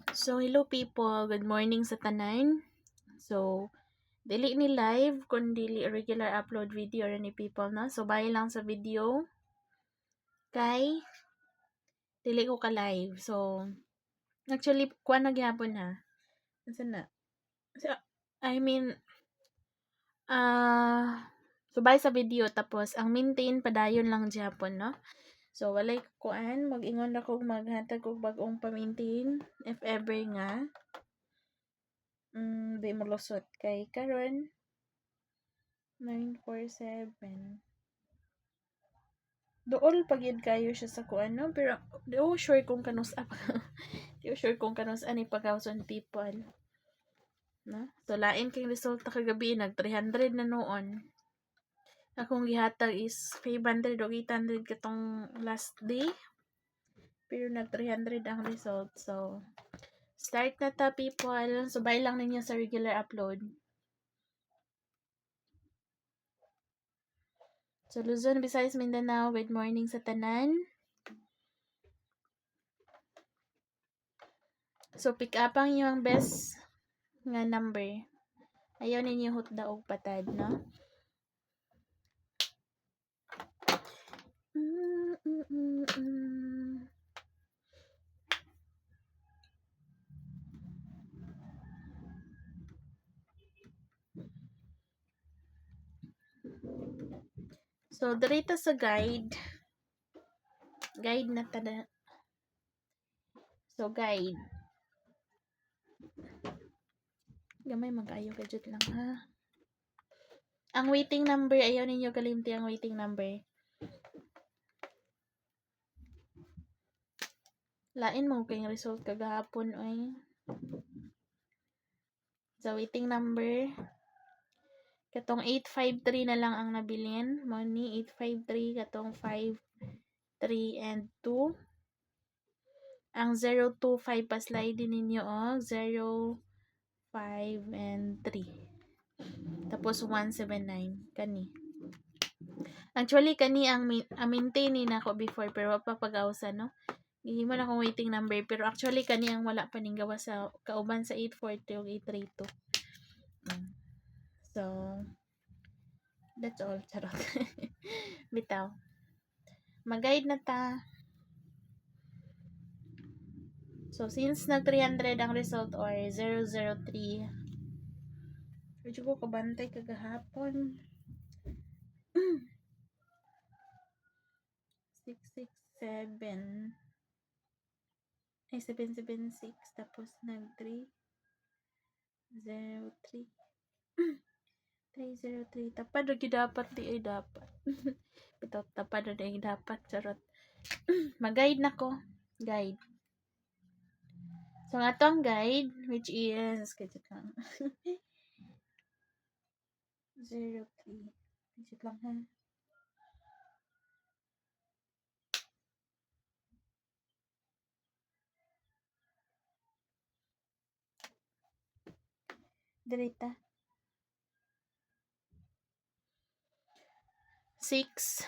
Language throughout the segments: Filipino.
So, hello people. Good morning sa tanan. So, dili ni live kun dili regular upload video ra ni people na. So, bye lang sa video kay dili ko ka live. So, actually kuha na gyapon ha. Unsa na? So, I mean so bye sa video tapos ang maintain padayon lang gyapon no. So, walay kuan mag-ingon ako maghatag og bag-ong pa-maintain if ever nga di mo lusot kay karon 947. Dool pagyud kayo siya sa kuan no, pero di ko sure kung kanus up. Di ko sure kung kanus ani pag-thousand people. No? So lain kay resulta kagabi nag 300 na noon. Akong gihatag is 500 o 800 katong last day. Pero nag 300 ang result. So start na ta people. Subay lang ninyo sa regular upload. So Luzon, Visayas, Mindanao, good morning sa tanan. So pick up ang inyong best nga number. Ayaw ninyo hutda og patad, no? So, direta sa guide. Guide na tada. So, guide. Gamay mag-ayo ka jud lang, ha? Ang waiting number, ayaw ninyo kalimti ang waiting number. Lain mo kayong result kagahapon, oy. So, waiting number. Katong 853 na lang ang nabilin. Money, 853. Katong 5, 3, and 2. Ang 025 pa slide din ninyo, oh. 0, 5, and 3. Tapos 179. Kani. Actually, kani ang maintain ni nako before pero pa pag-awsa, no? Gihimo na akong waiting number pero actually kani ang wala pa ning gawa sa kauban sa 840 o 832. So, that's all. Charot. Bitaw. Mag-guide na ta. So, since nag 300 ang result or 003, medyo ko kabantay kagahapon. 667 ay 776 tapos nag 303 303 tapad ug dapat di ay dapat. Bitaw tapad ug ay dapat charot. Mag-guide na ko. Guide. So, ang atong guide, which is, kajit lang. 03. Kajit lang ha. Direta. 6,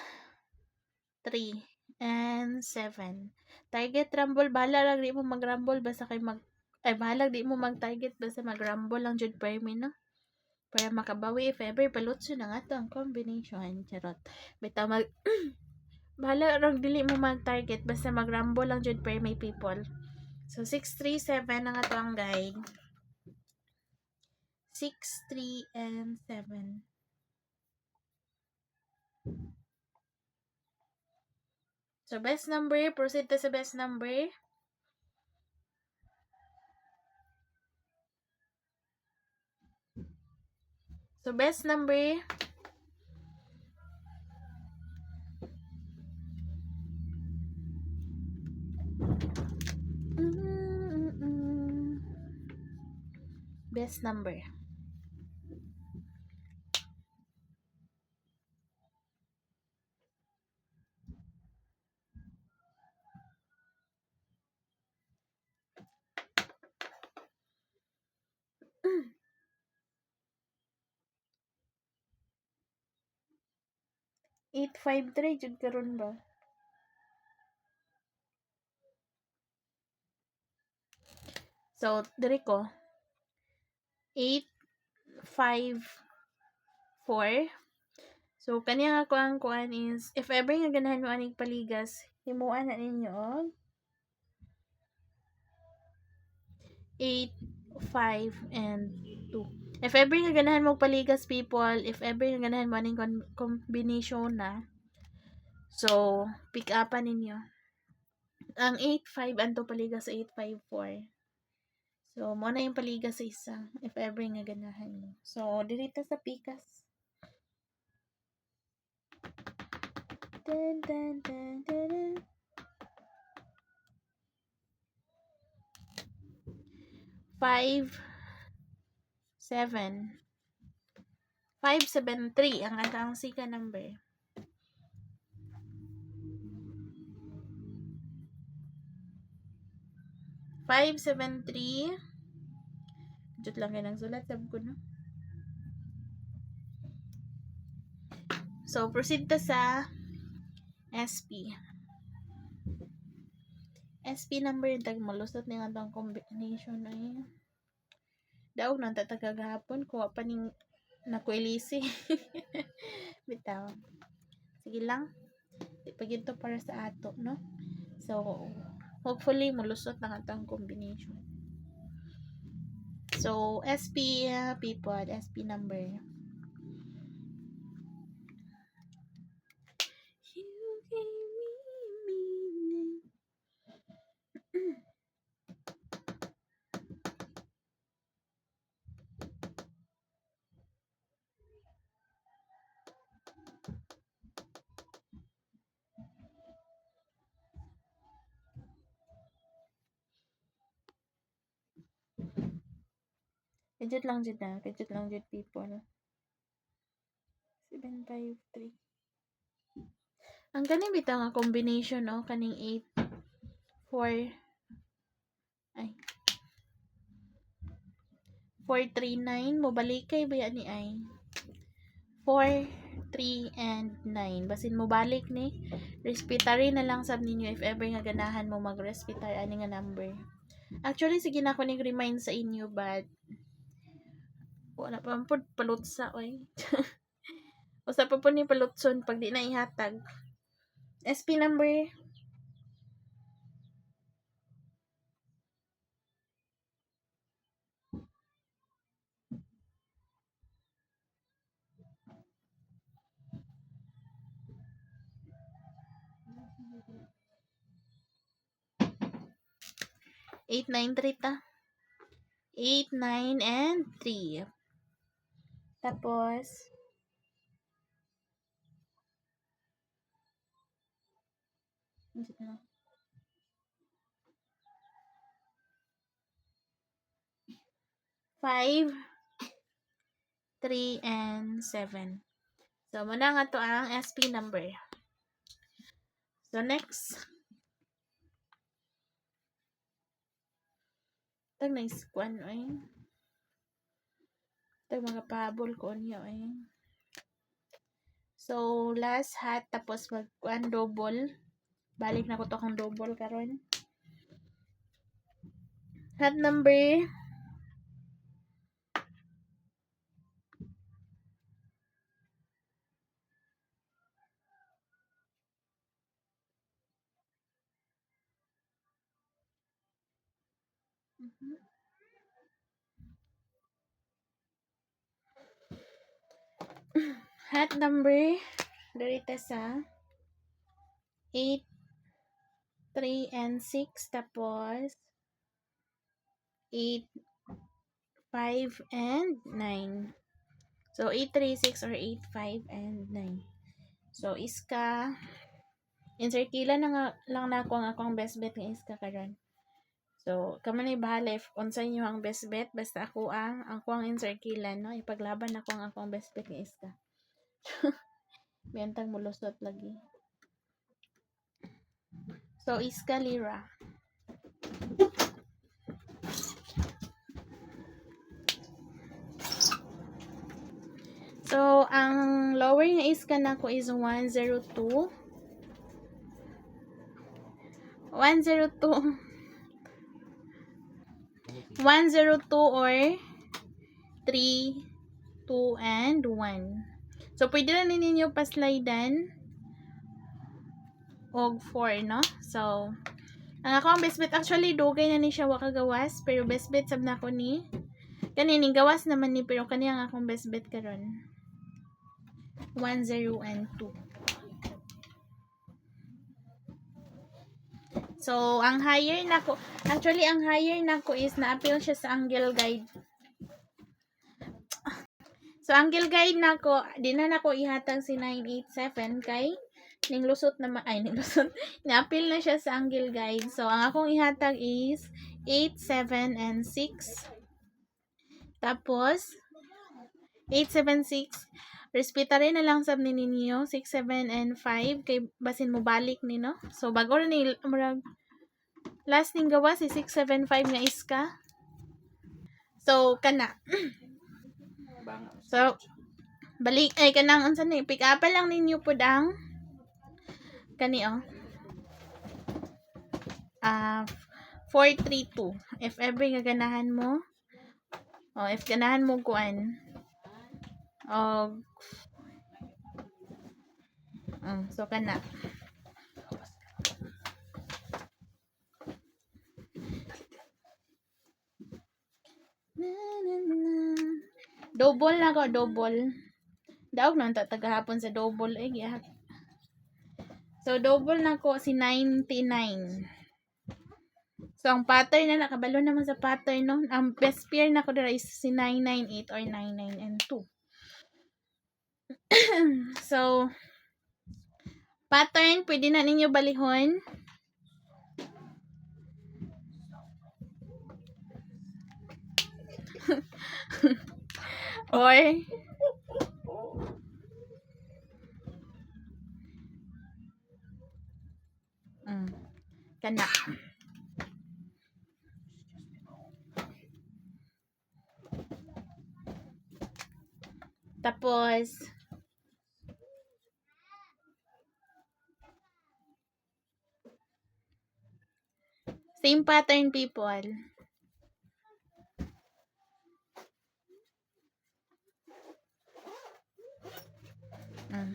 3, and 7. Target rumble, bahala lang di mo mag-rumble basta kay bahala di mo mag-target basta mag-rumble lang jud per min, no? Para makabawi if ever palutso na nga to ang combination. Charot. Bitaw bahala lang dili mo mag-target basta mag-rumble lang jud per may people. So 637 ang ato ang guide. 6, 3, and 7. So best number, proceed to sa best number. So best number best number. Eight five three jud karon ba? So, diri ko 8, 5, 4. So, kaniya ako ang kuan is, if ever nga ganahan mo aning paligas, himuan na ninyo og 8, 5, and 2. If ever nga ganahan mo paligas, people, if ever nga ganahan mo aning combination na, so, pick upan ninyo. Ang 8, 5, anto paligas sa 8, 5, 4. So, mo na yung paligas sa isa, if ever nga ganahan mo. So, dirita sa pikas. Dun, dun, dun, dun, dun. 5, 7. 573 ang sika number. 573. Jut lang kayo ng sulat, sab ko, no? So, proceed ta sa SP. SP number, tag malusot ni nga itong combination ay daog nang tatagagahapon, kuha pa ning nakuilisi. Bitaw. Sige lang. Pag ito para sa ato, no? So, hopefully, malusot na itong combination. So, SP, people, SP number. You gave me meaning. Kajut lang dyan na. Kajut lang dyan, people. 753. Ang kaning bitaw nga combination, no? Kaning 8, 4, ay, 439. Mobalik kay ba yan ni ay? 4, 3, and 9. Basin mo balik ni. Respetary na lang sab ninyo if ever nga ganahan mo mag-respetary ani nga number. Actually, sige na ako nig-remind sa inyo, but wala pa po palutsa, oy. Usa pa po ni palutson pag di na ihatag. SP number 893 ta. 8, 9, and 3. Tapos, five, 3, and 7. So, muna nga to ang SP number. So, next. Tag na iskuan, oy. Tag mga pahabol ko niya, oy. So, last hat, tapos mag-kuan double. Balik na ko to kang double karon. Hat number 8, 3, and 6, tapos 8, 5, and 9. So, 8, 3, 6, or 8, 5, and 9. So, iska, insirkila na nga lang na ako ang akong best bet ng iska karon. So, kamo na bahala if unsa inyo ang best bet, basta ako ang insirkilan, no? Ipaglaban ako ang akong best bet ng iska. Biyantang mulusot lagi. So, iska lira. So, ang lower nga iska na ko is 102. 102. 102 or 3, 2, and 1. So, pwede na ninyo pa-slidean og 4, no? So, ang ako ang best bet, actually, dugay na ni siya wakagawas, pero best bet sab na ko ni, kanini, gawas naman ni, pero kaniyang akong best bet karon 1, 0, and 2. So, ang higher na ko, actually, ang higher na ko is na-appeal siya sa angle guide. So, angle guide na ko, di na nako ihatag si 987 kay ninglusot na ninglusot. Na-appeal na siya sa angle guide. So, ang akong ihatag is 8, 7, and 6. Tapos, 8, 7, 6. Respeta rin na lang sab ni ninyo 6, 7, and 5 kay basin mo balik ni, no? So, bago rin ni last ning gawa si 6, 7, 5 nga iska. So, kana. So, balik, kanang, unsa ni, pick up lang ninyo po ang, kani, 432. If ever nga ganahan mo, if ganahan mo kuan, so, kana. Double na ko, double. Daog na tagahapon sa double. So, double na ko si 99. So, ang pattern na nakabalo naman sa pattern, no? Ang best pair na ko dira is si 998 or 99 and 2. So, pattern, pwede na ninyo balihon. Or, kana. Tapos, same pattern, people.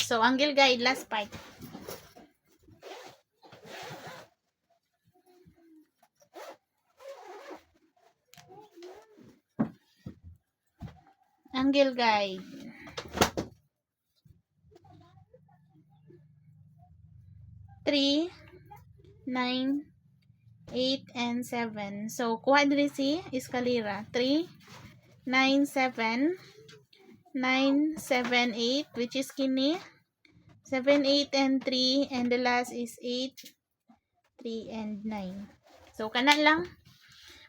So, angle guide, last part. Angle guide. 3, 9, 8, and 7. So, kuha diri si eskalera. 3, 9, 7, 9, 7, 8, which is kini. 7, 8, and 3, and the last is 8, 3, and 9. So, kana lang.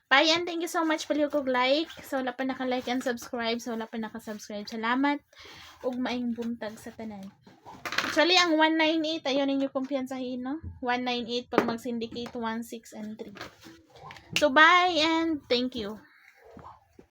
Bye, and thank you so much palihog og like. So, wala pa naka-like and subscribe. So, wala pa naka-subscribe. Salamat. Ug maayong buntag sa tanan. Actually, ang 198, ayaw ninyo kumpiyansahin, no? 198 pag mag-syndicate 1, 6, and 3. So, bye, and thank you.